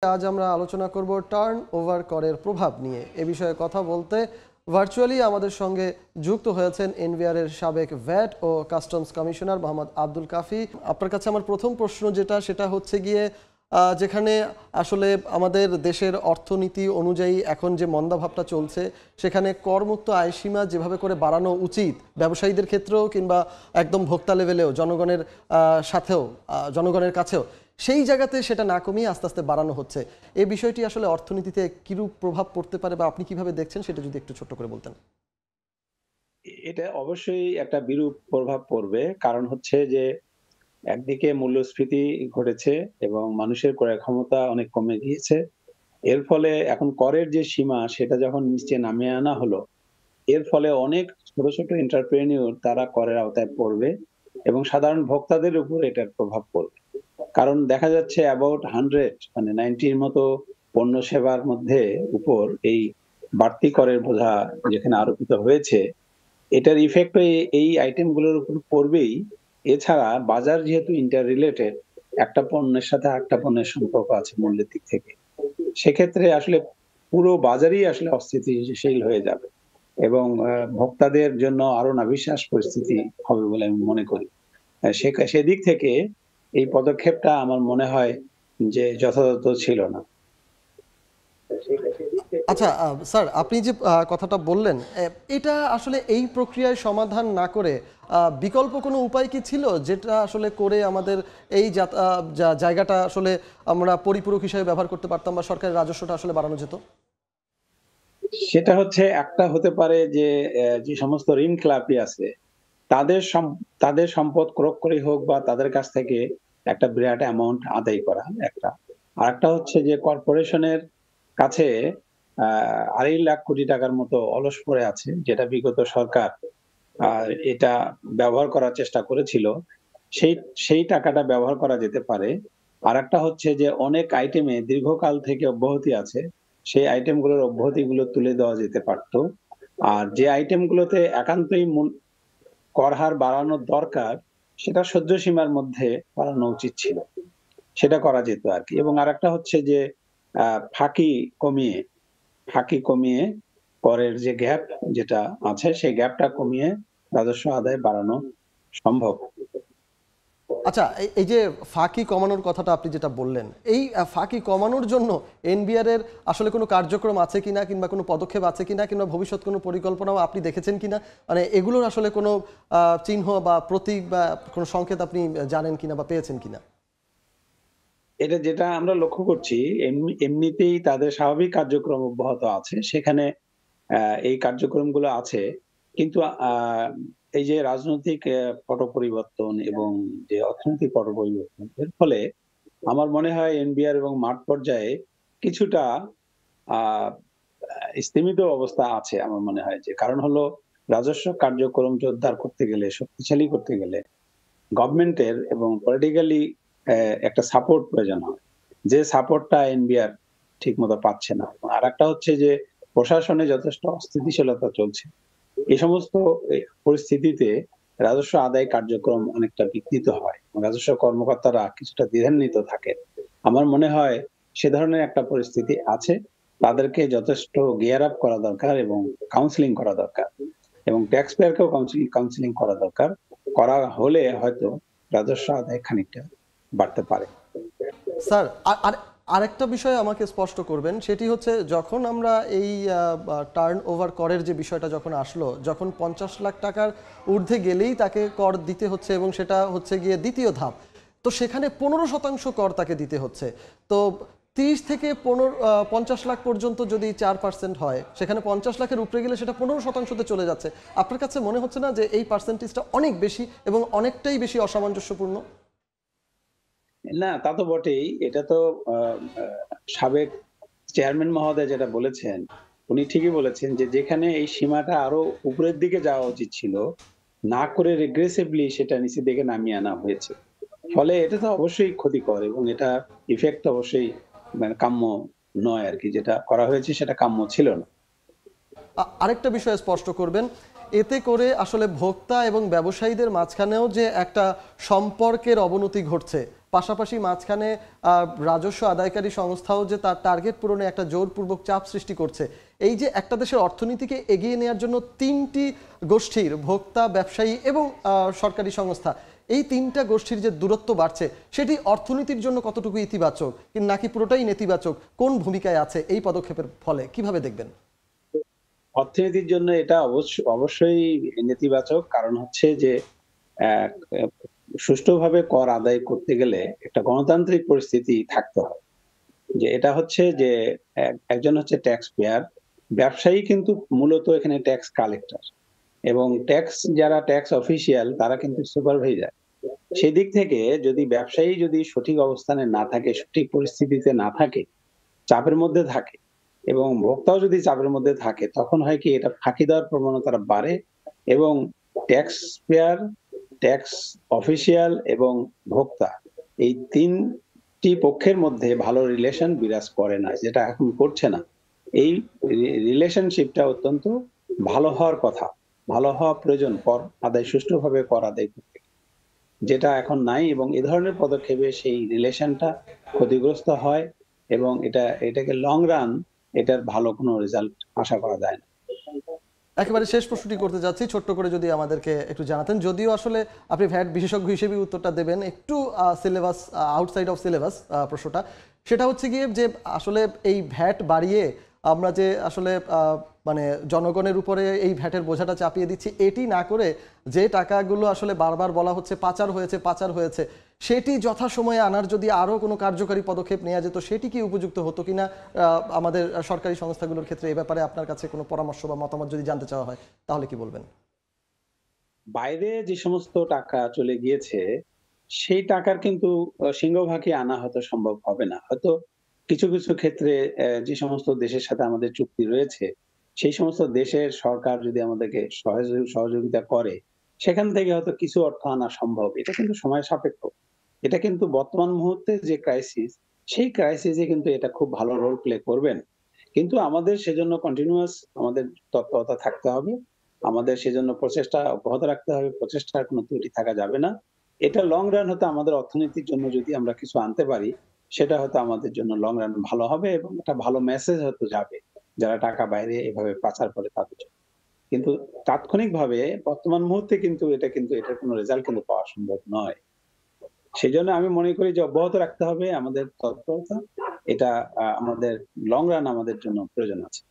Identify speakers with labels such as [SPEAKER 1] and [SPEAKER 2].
[SPEAKER 1] আজ আমরা আলোচনা করব টার্ন ওভার করের প্রভাব নিয়ে। এ বিষয়ে কথা বলতে ভার্চুয়ালি আমাদের সঙ্গে যুক্ত হয়েছেন এনবিআর এর সাবেক ভ্যাট ও কাস্টমস কমিশনার মোহাম্মদ আব্দুল কাফি। আপনার কাছে আমার প্রথম প্রশ্ন সেটা হচ্ছে গিয়ে যেখানে আসলে আমাদের দেশের অর্থনীতি অনুযায়ী এখন যে মন্দাভাবটা চলছে, সেখানে করমুক্ত আয়সীমা যেভাবে করে বাড়ানো উচিত ব্যবসায়ীদের ক্ষেত্রেও কিংবা একদম ভোক্তা লেভেলেও জনগণের সাথেও জনগণের কাছেও, সেই জায়গাতে সেটা না কমিয়ে আস্তে আস্তে বাড়ানো হচ্ছে। এই বিষয়টি আসলে অর্থনীতিতে কিরূপ প্রভাব পড়তে পারে বা আপনি কিভাবে দেখছেন সেটা যদি একটু ছোট্ট করে বলতেন।
[SPEAKER 2] এটা অবশ্যই একটা বিরূপ প্রভাব পড়বে। কারণ হচ্ছে যে একদিকে মূল্যস্ফীতি ঘটেছে এবং মানুষের ক্রয় ক্ষমতা অনেক কমে গিয়েছে। এর ফলে এখন করের যে সীমা সেটা যখন নিচে নামিয়ে আনা হলো, এর ফলে অনেক ছোট, ছোট এন্টারপ্রেনিউর তারা করের আওতায় পড়বে এবং সাধারণ ভোক্তাদের উপর এটার প্রভাব পড়বে। কারণ দেখা যাচ্ছে অ্যাবাউট 100 মানে 90 র মতো পণ্য সেবার মধ্যে উপর এই বাড়তি করের বোঝা যেখানে আরোপিত হয়েছে, এটার ইফেক্ট এই আইটেমগুলোর উপর পড়বেই। এছাড়া বাজার যেহেতু ইন্টার রিলেটেড, একটা পণ্যের সাথে আরেকটা পণ্যের সম্পর্ক আছে মূল্যের দিক থেকে। সেক্ষেত্রে আসলে পুরো বাজারই আসলে অস্থিতিশীল হয়ে যাবে এবং ভোক্তাদের জন্য আরো নাভিশ্বাস পরিস্থিতি হবে বলে আমি মনে করি। সেদিক থেকে এই পদক্ষেপটা আমার মনে হয় যে যথাযথ ছিল না।
[SPEAKER 1] আচ্ছা স্যার, আপনি যে কথাটা বললেন, এটা আসলে এই প্রক্রিয়ায় সমাধান না করে বিকল্প কোনো উপায় কি ছিল যেটা আসলে করে আমাদের এই জায়গাটা আসলে আমরা পরিপূরক হিসেবে ব্যবহার করতে পারতাম বা সরকারের রাজস্বটা আসলে বাড়ানো যেত?
[SPEAKER 2] সেটা হচ্ছে একটা হতে পারে যে যে সমস্ত ঋণ খেলাপি আছে তাদের সম্পদ ক্রয় করেই হোক বা তাদের কাছ থেকে একটা বিরাট অ্যামাউন্ট আদায় করা একটা। আরেকটা হচ্ছে যে কর্পোরেশনের কাছে ২.৫ লাখ কোটি টাকার মতো অলস পড়ে আছে, যেটা বিগত সরকার এটা ব্যবহার করার চেষ্টা করেছিল। সেই সেই টাকাটা ব্যবহার করা যেতে পারে। আরেকটা হচ্ছে যে অনেক আইটেমে দীর্ঘকাল থেকে অব্যাহতি আছে। সেই আইটেমগুলোর অব্যাহতিগুলো তুলে দেওয়া যেতে পারত। আর যে আইটেমগুলোতে একান্তই কর হার বাড়ানো দরকার, সেটা সহ্য সীমার মধ্যে বাড়ানো উচিত ছিল। সেটা করা যেত আরকি। এবং আরেকটা হচ্ছে যে আ ফাঁকি কমিয়ে ফাঁকি কমিয়ে করের যে গ্যাপ যেটা আছে, সেই গ্যাপটা কমিয়ে রাজস্ব আদায় বাড়ানো সম্ভব।
[SPEAKER 1] আচ্ছা, এই যে ফাঁকি কমানোর কথাটা আপনি যেটা বললেন, এই ফাঁকি কমানোর জন্য এনবিআর এর আসলে কোনো কার্যক্রম আছে কিনা কিংবা কোনো পদক্ষেপ আছে কিনা কিংবা ভবিষ্যৎ কোনো পরিকল্পনাও আপনি দেখেছেন কিনা? মানে এগুলোর আসলে কোনো চিহ্ন বা প্রতীক বা কোনো সংকেত আপনি জানেন কিনা বা পেয়েছেন কিনা?
[SPEAKER 2] এটা যেটা আমরা লক্ষ্য করছি, এমনিতেই তাদের স্বাভাবিক কার্যক্রম অব্যাহত আছে। সেখানে এই কার্যক্রমগুলো আছে। কিন্তু এই যে রাজনৈতিক পট পরিবর্তন এবং যে অর্থনৈতিক পট পরিবর্তন, এর ফলে আমার মনে হয় এনবিআর এবং মাঠ পর্যায়ে কিছুটা আ স্তিমিত অবস্থা আছে আমার মনে হয় যে। কারণ হলো রাজস্ব কার্যক্রম জোরদার করতে গেলে, শক্তিশালী করতে গেলে গভর্নমেন্টের এবং পলিটিক্যালি একটা সাপোর্ট প্রয়োজন হয়। যে সাপোর্টটা এনবিআর ঠিকমতো পাচ্ছে না। আরেকটা হচ্ছে যে প্রশাসনে যথেষ্ট অস্থিতিশীলতা চলছে। এই সমস্ত পরিস্থিতিতে রাজস্ব আদায় কার্যক্রম অনেকটা বিঘ্নিত হয়। রাজস্ব কর্মকর্তারা কিছুটা দ্বিধান্বিত থাকেন। আমার মনে হয় সে ধরনের একটা পরিস্থিতি আছে। তাদেরকে যথেষ্ট গিয়ার আপ করা দরকার এবং কাউন্সেলিং করা দরকার। এবং ট্যাক্স পেয়ারকেও কাউন্সেলিং করা দরকার। করা হলে হয়তো রাজস্ব আদায় খানিকটা বাড়তে পারে।
[SPEAKER 1] স্যার, আরেকটা বিষয় আমাকে স্পষ্ট করবেন, সেটি হচ্ছে যখন আমরা এই টার্ন ওভার করের যে বিষয়টা যখন আসলো, যখন ৫০ লাখ টাকার ঊর্ধ্বে গেলেই তাকে কর দিতে হচ্ছে এবং সেটা হচ্ছে গিয়ে দ্বিতীয় ধাপ। তো সেখানে ১৫% কর তাকে দিতে হচ্ছে। তো ৩০ থেকে ৫০ লাখ পর্যন্ত যদি ৪% হয়, সেখানে ৫০ লাখের উপরে গেলে সেটা ১৫%-তে চলে যাচ্ছে। আপনার কাছে মনে হচ্ছে না যে এই পার্সেন্টেজটা অনেক বেশি এবং অনেকটাই বেশি অসামঞ্জস্যপূর্ণ?
[SPEAKER 2] না, তা তো বটেই। এটা তো আ আ সাবেক চেয়ারম্যান মহোদয় যেটা বলেছেন, উনি ঠিকই বলেছেন যে যেখানে এই সীমাটা আরো উপরের দিকে যাওয়া উচিত ছিল, না করে রিগ্রেসিভলি সেটা নিচের দিকে নামিয়ে আনা হয়েছে। ফলে এটা তো অবশ্যই ক্ষতিকর এবং এটা ইফেক্ট অবশ্যই মানে কাম্য নয় আরকি। যেটা করা হয়েছে সেটা কাম্য ছিল না।
[SPEAKER 1] আরেকটা বিষয় স্পষ্ট করবেন, এতে করে আসলে ভোক্তা এবং ব্যবসায়ীদের মাঝখানেও যে একটা সম্পর্কের অবনতি ঘটছে, পাশাপাশি মাঝখানে রাজস্ব আদায়কারী সংস্থাও যে তার টার্গেট পূরণে একটা জোরপূর্বক চাপ সৃষ্টি করছে। এই যে একটা দেশের অর্থনীতিকে এগিয়ে নেওয়ার জন্য তিনটি গোষ্ঠীর, ভোক্তা, ব্যবসায়ী এবং সরকারি সংস্থা, এই তিনটা গোষ্ঠীর যে দূরত্ব বাড়ছে সেটি অর্থনীতির জন্য কতটুকু ইতিবাচক নাকি পুরোটাই নেতিবাচক, কোন ভূমিকায় আছে এই পদক্ষেপের ফলে, কিভাবে দেখবেন?
[SPEAKER 2] অর্থনীতির জন্য এটা অবশ্যই নেতিবাচক। কারণ হচ্ছে যে আহ, সুষ্ঠুভাবে কর আদায় করতে গেলে একটা গণতান্ত্রিক পরিস্থিতি থাকতে হয়। যে এটা হচ্ছে যে একজন হচ্ছে ট্যাক্স পেয়ার, ব্যবসায়ী কিন্তু মূলত এখানে ট্যাক্স কালেক্টর, এবং যারা ট্যাক্স অফিসিয়াল তারা কিন্তু সুপারভাইজার। সেদিক থেকে যদি ব্যবসায়ী যদি সঠিক অবস্থানে না থাকে, সঠিক পরিস্থিতিতে না থাকে, চাপের মধ্যে থাকে, এবং ভোক্তাও যদি চাপের মধ্যে থাকে, তখন হয় কি এটা ফাঁকি দেওয়ার প্রবণতাটা বাড়ে, এবং ট্যাক্স পেয়ার, ট্যাক্স অফিসিয়াল এবং ভোক্তা, এই তিনটি পক্ষের মধ্যে ভালো রিলেশন বিরাজ করে না, যেটা এখন করছে না। এই রিলেশনশিপটা অত্যন্ত ভালো হওয়ার কথা, ভালো হওয়া প্রয়োজন সুষ্ঠুভাবে কর আদায় করতে, যেটা এখন নাই, এবং এ ধরনের পদক্ষেপে সেই রিলেশনটা ক্ষতিগ্রস্ত হয়, এবং এটাকে লং রান এটার ভালো কোনো রেজাল্ট আশা করা যায় না।
[SPEAKER 1] একেবারে শেষ প্রশ্নটি করতে যাচ্ছি, ছোট্ট করে যদি আমাদেরকে একটু জানাতেন, যদিও আসলে আপনি ভ্যাট বিশেষজ্ঞ হিসেবে উত্তরটা দেবেন, একটু সিলেবাস, আউটসাইড অফ সিলেবাস প্রশ্নটা, সেটা হচ্ছে গিয়ে যে আসলে এই ভ্যাট বাড়িয়ে আমরা যে আসলে মানে জনগণের উপরে এই ভ্যাটের বোঝাটা চাপিয়ে দিচ্ছি, এটি না করে যে টাকাগুলো আসলে বারবার বলা হচ্ছে পাচার হয়েছে পাচার হয়েছে, সেটি যথাসময়ে আনার যদি আরও কোনো কার্যকারী পদক্ষেপ নেওয়া যেত, সেটি কি উপযুক্ত হতো কিনা? আমাদের সরকারি সংস্থাগুলোর ক্ষেত্রে এ ব্যাপারে আপনার কাছে কোনো পরামর্শ বা মতামত যদি জানতে চাওয়া হয় তাহলে কি বলবেন?
[SPEAKER 2] বাইরে যে সমস্ত টাকা চলে গিয়েছে, সেই টাকার কিন্তু সিংহভাগই আনা হয়তো সম্ভব হবে না। হয়তো কিছু কিছু ক্ষেত্রে যে সমস্ত দেশের সাথে আমাদের চুক্তি রয়েছে, সেই সমস্ত দেশের সরকার যদি আমাদেরকে সহযোগিতা করে, সেখান থেকে হয়তো কিছু অর্থ আনা সম্ভব। এটা কিন্তু সময় সাপেক্ষ। এটা কিন্তু বর্তমান মুহূর্তে যে ক্রাইসিস, সেই ক্রাইসিসে কিন্তু এটা খুব ভালো রোল প্লে করবেন। কিন্তু আমাদের সেজন্য কন্টিনিউয়াস আমাদের তৎপরতা থাকতে হবে। আমাদের সেজন্য প্রচেষ্টা অব্যাহত রাখতে হবে। প্রচেষ্টার কোনো ত্রুটি থাকা যাবে না। এটা লং রান হয়তো আমাদের অর্থনীতির জন্য যদি আমরা কিছু আনতে পারি, সেটা হয়তো আমাদের জন্য লং রান ভালো হবে, এবং একটা ভালো মেসেজ হয়তো যাবে যারা টাকা বাইরে এভাবে পাচার করে তাদের জন্য। কিন্তু তাৎক্ষণিকভাবে বর্তমান মুহূর্তে কিন্তু এটার কোনো রেজাল্ট কিন্তু পাওয়া সম্ভব নয়। সেজন্য আমি মনে করি যে অব্যাহত রাখতে হবে আমাদের তৎপরতা। এটা আমাদের লং রান আমাদের জন্য প্রয়োজন আছে।